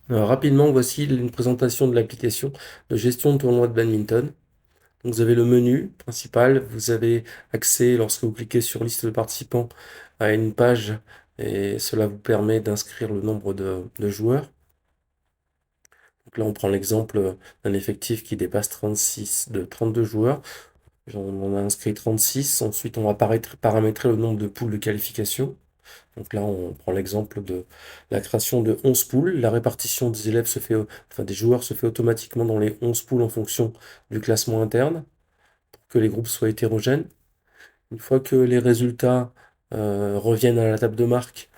Rapidement, voici une présentation de l'application de gestion de tournoi de badminton. Donc, vous avez le menu principal, vous avez accès, lorsque vous cliquez sur liste de participants, à une page et cela vous permet d'inscrire le nombre de joueurs. Donc là, on prend l'exemple d'un effectif qui dépasse 36, de 32 joueurs. On a inscrit 36. Ensuite, on va paramétrer le nombre de poules de qualification. Donc là, on prend l'exemple de la création de 11 poules. La répartition des élèves enfin des joueurs se fait automatiquement dans les 11 poules en fonction du classement interne, pour que les groupes soient hétérogènes. Une fois que les résultats reviennent à la table de marque,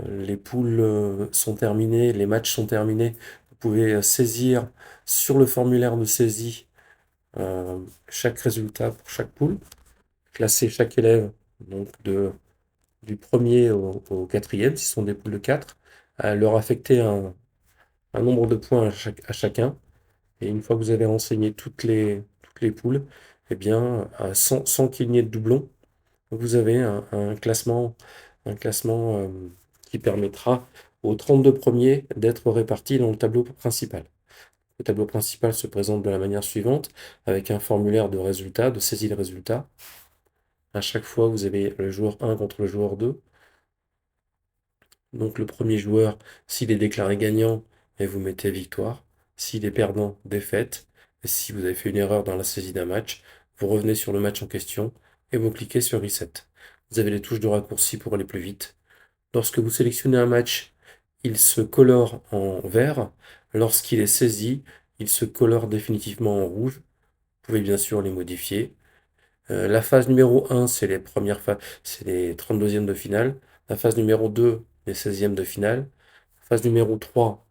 les poules sont terminées, les matchs sont terminés, vous pouvez saisir sur le formulaire de saisie euh, chaque résultat pour chaque poule, classer chaque élève donc du premier au quatrième, si ce sont des poules de 4, leur affecter un nombre de points à chacun. Et une fois que vous avez renseigné toutes les poules, eh bien, sans qu'il n'y ait de doublons, vous avez un classement qui permettra aux 32 premiers d'être répartis dans le tableau principal. Le tableau principal se présente de la manière suivante, avec un formulaire de résultats, de saisie de résultats. À chaque fois, vous avez le joueur 1 contre le joueur 2. Donc le premier joueur, s'il est déclaré gagnant, et vous mettez victoire. S'il est perdant, défaite. Et si vous avez fait une erreur dans la saisie d'un match, vous revenez sur le match en question et vous cliquez sur Reset. Vous avez les touches de raccourci pour aller plus vite. Lorsque vous sélectionnez un match, il se colore en vert. Lorsqu'il est saisi, il se colore définitivement en rouge. Vous pouvez bien sûr les modifier. La phase numéro 1, c'est les premières phases, c'est les 32e de finale. La phase numéro 2, les 16e de finale. Phase numéro 3,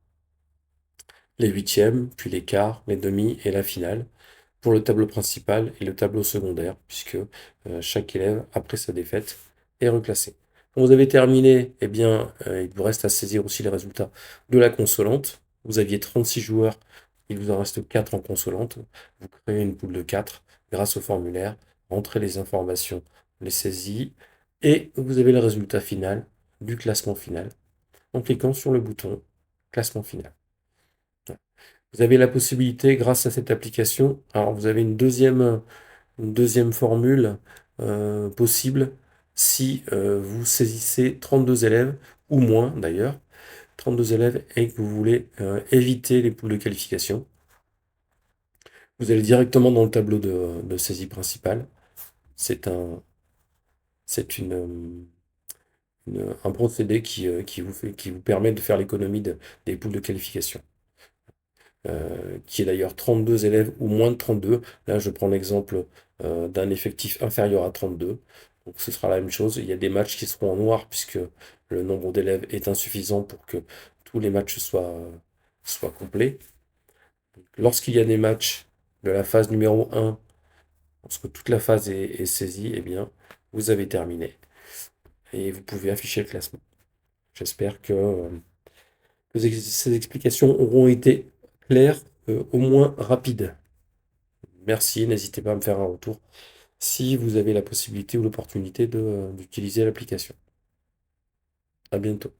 les huitièmes, puis les quarts, les demi et la finale. Pour le tableau principal et le tableau secondaire, puisque chaque élève, après sa défaite, est reclassé. Quand vous avez terminé, eh bien, il vous reste à saisir aussi les résultats de la consolante. Vous aviez 36 joueurs, il vous en reste 4 en consolante. Vous créez une poule de 4 grâce au formulaire, rentrez les informations, les saisies, et vous avez le résultat final du classement final en cliquant sur le bouton classement final. Vous avez la possibilité, grâce à cette application, alors vous avez une deuxième formule possible si vous saisissez 32 élèves, ou moins d'ailleurs, 32 élèves et que vous voulez éviter les poules de qualification. Vous allez directement dans le tableau de saisie principale. C'est un procédé qui vous permet de faire l'économie des poules de qualification. Qui est d'ailleurs 32 élèves ou moins de 32. Là, je prends l'exemple d'un effectif inférieur à 32. Donc ce sera la même chose. Il y a des matchs qui seront en noir puisque le nombre d'élèves est insuffisant pour que tous les matchs soient complets. Lorsqu'il y a des matchs de la phase numéro 1, lorsque toute la phase est saisie, eh bien, vous avez terminé. Et vous pouvez afficher le classement. J'espère que ces explications auront été claires, au moins rapides. Merci, n'hésitez pas à me faire un retour si vous avez la possibilité ou l'opportunité d'utiliser l'application. À bientôt.